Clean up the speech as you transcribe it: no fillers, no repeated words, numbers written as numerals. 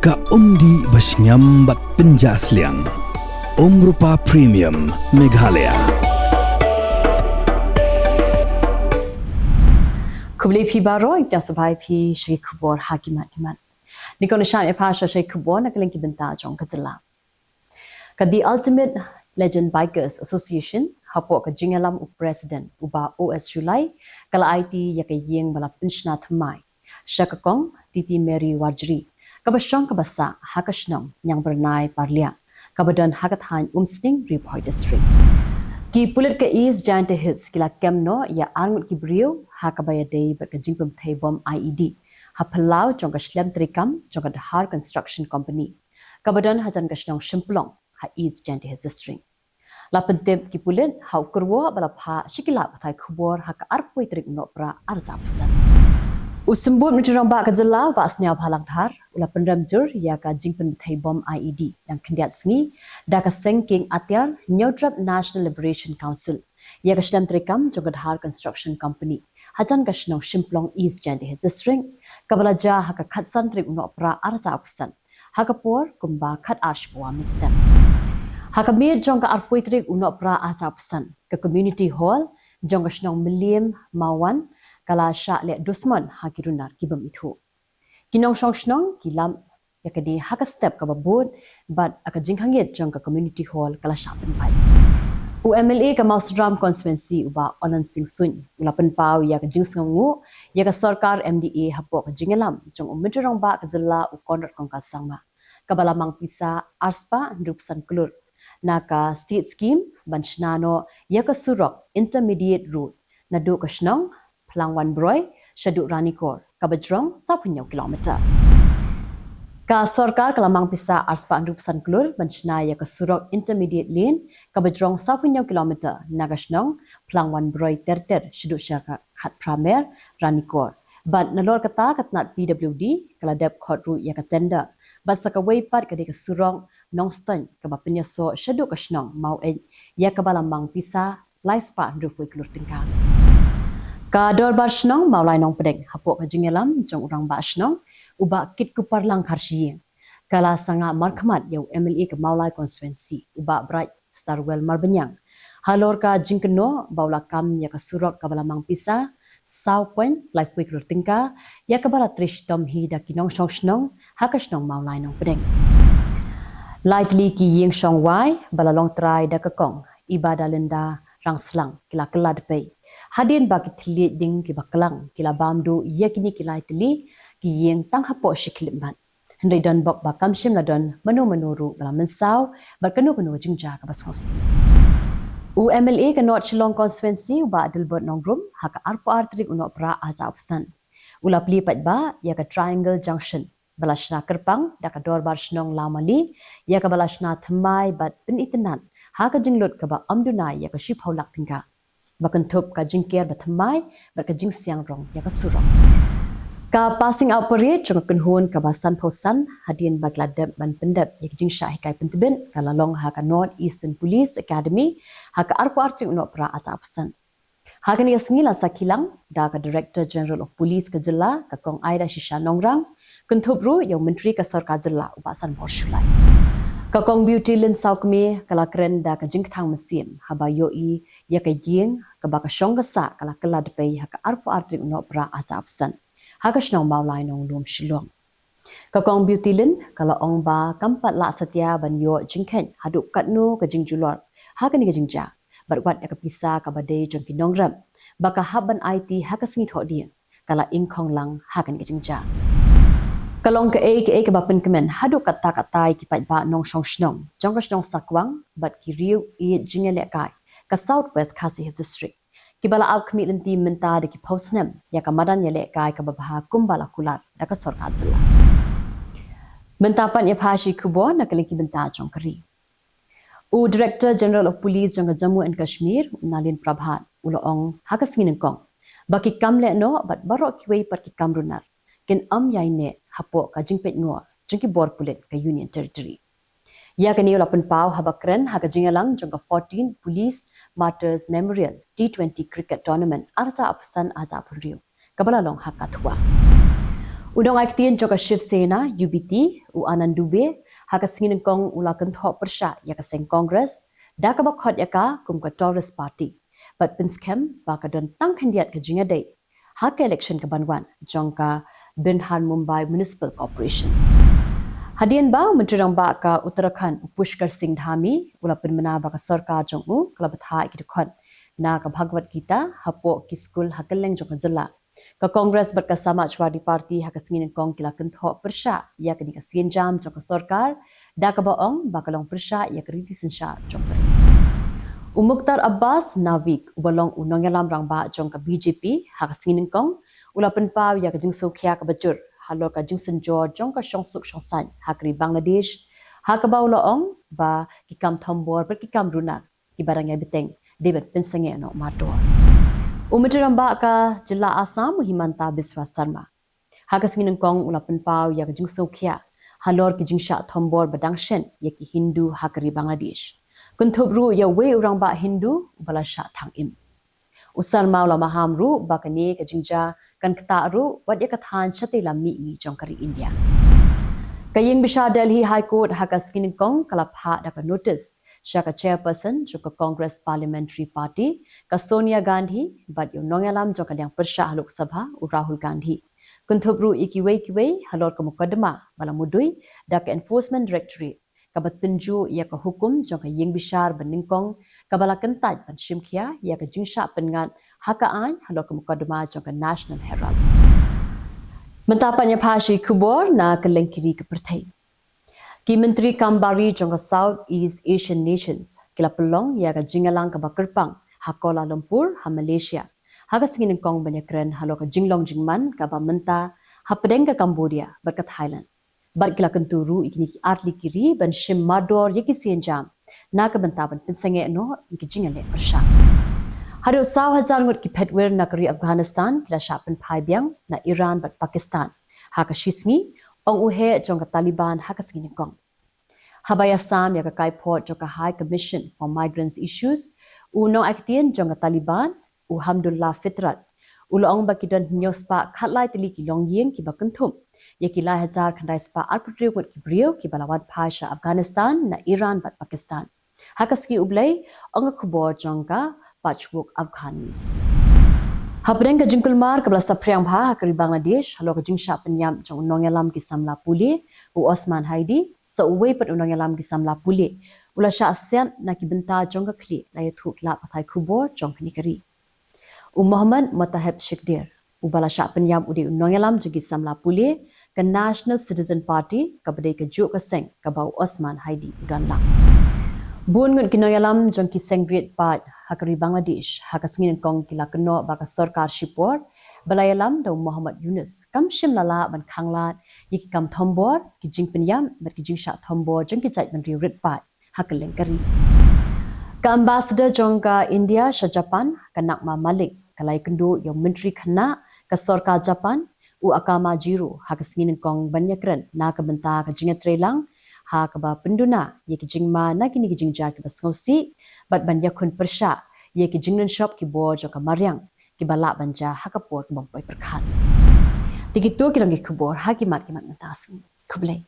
Ka umdi basnyam bat penjasliang. Nohprah Premium Meghalaya. Kubli pi baro ita sabai pi Shri Khubor hakimat. Nikonishan epasha Shri Khubor na Kylleng benta jong ka Jylla. Ka the Ultimate Legend Bikers Association hapo ka Jylla president uba OS Julai kala IT ya ka yeng bala penshna thamai. Shakakong Titi Mary Warjri kabasyong kabasa hakashnong nyang bernai parlia kabadan hakathan umsning Pyrthei district. Ki pulit ka is giant hits kila kemno ya angut ki brio hakabaya day but ka jingpum thai bom IED ha palau jong ka shlem trikam jong ka Har construction company kabadan hajan ka shnong shimplong ha is giant hits district. Lapentep ki pulit ha ukurwo bala pha shikila pathai Khubor ha ka arpoi trik Nohprah arjapsan. Usembut mencerang ba ka Jylla ba asnya phalang thar ula pendam jur ya ka jingpen thai bom IED yang kendiat sengi da ka sengking atyar Nohprah National Liberation Council ya ka shdam trekam jogad Har construction company hajan ka shnong shimplong east jandi he district kabala ja ha ka khatsan trik Nohprah archa opsan ha ka por kumba khat arsh bwa mistem ha ka me jong ka arpoi trik Nohprah archa opsan ka community hall jong ka shnong milliam mawan kala sha le dusman hakirunar kibam ithu kinong shnong kilam yakadi haka step ka babud but aka jinghanget jong ka community hall kala sha penpai UMLA ka Mausram constituency uba onan singsun ulapan pau ya ka jingsngu ya ka sarkar MDA hapo ka jingelam jong umitrong ba ka Jylla u corner kong ka sangma kabala mang pisa arspa ndrupsan klur naka state scheme banshnano ya ka surok intermediate route nadu ka shnong Plangwan Broy, Shaduk Ranikor, Kabajrong, 10 kilometer. Ka Sarkar Kalamang Pisa Arspa Andrupsan Klur, Banshnaya ka Surok Intermediate Lane, Kabajrong 10 kilometer, Nagashnong, Plangwan Broy Terter, Shaduk Shaka Khat Pramer, Ranikor. But nalor kata katnat PWD, Kaladep Court Route Yaka Tender, Basa ka Waypat ka ka Surong, Nongston, Kabapenya So, Shaduk Kashnong, Mau Ed, Yakabalamang Pisa, Laispa Andrupui Klur Tingkang. Ka dor barshnong maulai nong pedek hapok ka jingelam jong urang barshnong uba kit kupar lang kharshi kala sanga markhmat yau MLA ka maulai constituency uba bright starwell marbanyang halor ka jingkeno baula kam ya ka surok ka balamang pisa saw point like quick rutingka ya ka bala trish tom hi da kinong shongshnong hakashnong maulai nong pedek lightly ki yeng shong wai balalong try da ka kong ibadalinda rang slang kila kelad pay hadin bagi tilit ding ki baklang kila bamdu yakini kila tili ki yeng tang hapo shiklimbat hendai don bok bakam shim la don manu manuru bala mensaw barkanu kanu jingja ka baskos UMLA ka North Shillong constituency ba dilbot nongrum haka arpo artrik Nohprah aza opsan ula pli pat ba ya ka triangle junction balashna kerpang da ka dor bar shnong lamali ya ka balashna thamai bat pin itinan haka jinglot ka ba amdunai ya ka shiphaulak tingka bakan thup ka jingker bathamai bar ka jingsiang rong ya ka surong ka passing out parade chung kunhun ka basan phosan hadin bagladep ban pendep ya ka jingsha hikai pentben kala long ha ka North Eastern Police Academy ha ka arpo artrik Nohprah achapsan haka ni singila sa Kylleng da ka Director General of Police ka Jylla ka kong Aida Shisha Nongrang kunthubru yang menteri ka sarkar Jylla ubasan borshulai ka kong beauty lin saukme kala kren da ka jingthang mesim haba yoi ya ka yeng ka ba ka shongasa kala kala depei ha ka arpo artrik Nohprah achapsan haka shnong maulai nong lum shilong ka kong beauty lin kala ong ba kampat la satya ban yo jingkhen haduk katnu ka jingjulor haka ni ka jingja barwat ya ka pisa ka badai jong kinongram baka haban IT haka singi thodi kala ingkhong lang haka ni ka jingja kalong ka ka bapen kemen haduk kata katai ki pat ba nong shong shnong jong ka shnong sakwang bat ki riu e jingele kai ka southwest khasi district ki bala out kmi lenti menta de ki posnem ya ka madan yele kai ka babaha kumbala kulat da ka sarkar Jylla mentapan ya phashi Khubor na Kylleng ki benta jong kari U Director General of Police jong Jammu and Kashmir Nalin Prabhat uloong hakas nginengkong baki kamle no bat barok kiwei par ki kamrunar ken yaine hapo ka jingpet ngor jingki bor pulit ka Union Territory ya kani ulapan pau habakren haga jingalang jong 14 Police Martyrs Memorial T20 Cricket Tournament arta apsan aja puriu kabala long hakathwa Udang aktian joka Shiv Sena UBT u Anand Dubey haka singin kong ulakan thok persya ya ka seng Congress da ka bakhot ya ka kum ka Tourist Party but pinskem ba ka don tang kandiat ka jinga day haka election ka banwan jongka Binhan Mumbai Municipal Corporation. Hadian ba menteri rang ba ka Uttarakhand Pushkar Singh Dhami ulapin mena ba ka sarkar jongu kalabatha ki khot na ka Bhagavad Gita hapo ki school ha Kylleng jong Jylla ka Congress bat ka Samajwadi Party ha ka singin kong kila kentho persya ya ka ni ka sienjam jong ka sarkar da ka baong ba ka long persya ya ka riti sensya jong ka Mukhtar Abbas Navik ubalong unong yalam rang ba jong ka BJP ha ka singin kong ulapan paw ya ka jing sokhya ka bajur halor ka jing senjor jong ka shongsuk shongsan ha ka Bangladesh ha ka ba ulaong ba ki kam thambor ber ki kam runak ki barang ya biteng David pensange no mator Umitiramba ka Jylla Assam Himanta Biswa Sarma ha ka singin kong ulapan paw ya ka jing sokhya halor ki jing sha thambor badang shen ya ki Hindu ha ka Bangladesh Kuntubru ya we urang ba Hindu bala sha thang im Usar maula maham ru bakani ka jingja kan kata ru wat ya ka than chate la mi jong kari India Kaying bisha Delhi High Court haka skin kong kalapha da ka notice shaka chairperson joka Congress Parliamentary Party ka Sonia Gandhi but yo nongalam joka yang persha Lok Sabha u Rahul Gandhi Kuntubru ikiwe halor ka mukaddama bala mudui da ka Enforcement Directorate kabatunju ya ka hukum jong ka ying bishar beningkong kabala kentaj ban shimkhia ya ka jingsha pengan haka an halor ka mukaddama jong ka National Herald mentapanya phashi Khubor na kelengkiri ke Pyrthei ki menteri kambari jong ka South East Asian Nations kila pelong ya ka jingalang ka bakerpang ha Kuala Lumpur ha Malaysia haka singin kong banyakren halor ka jinglong jingman ka ba menta ha pedeng ka Cambodia berkat Thailand Bat kila kenturu ikini atli kiri ban shim mador yeki sienjam na ka bantaban pinsange no yeki jingale persya Hado saw hajar ngot ki petwer na kari Afghanistan kila shapen phaibyang na Iran bat Pakistan haka shisngi ong uhe jong ka Taliban haka singin kong Habaya Sam ya ka kai port jong ka High Commission for Migrants Issues uno aktien jong ka Taliban Alhamdulillah Fitrat ulong ba kidon nyospa khatlai tili ki longyeng ki bakenthum Yekila hajar kandai spa arbitrary kot ki brio ki balawan phasha Afghanistan na Iran bat Pakistan. Hakaski ublay ang Khubor jongka Patchwork Afghan News. Hapdeng ka jingkul mar kabla sapriang bha kari Bangladesh halo ka jingsha penyam jong nongelam ki samla puli u Osman Haidi so uwe pat nongelam ki samla puli ula sha asyan na ki benta jongka kli la yathu kla pathai Khubor jong kini kari. Muhammad Matahib Shikdir ubala sha penyam udi nongelam jugi samla puli ke National Citizen Party kabadai ke juk keseng ke bau Osman Haidi udan lang. Bun ngut kinoyalam jong ki sengrit pat hakari Bangladesh haka singin kong kila keno baka sarkar shipor balayalam daw Muhammad Yunus kam shim lala ban khanglat yiki kam thombor ki jing penyam ber ki jing sha thombor jong ki chait ban rit pat hakaleng kari. Ka ambassador jong ka India sha Japan kanak ma Malik kalai kendo yang menteri khana ka sarkar Japan u akama jiru haka singin kong banyakren na ka benta ka jinga trelang ha ka ba penduna ye ki jingma na kini ki jingja ki basngosi bat banyakun persya ye ki jingnan shop ki bo jo ka maryang ki bala banja ha ka pot bong poi perkhan tikitu ki rangi Khubor ha ki mat mentasing kublai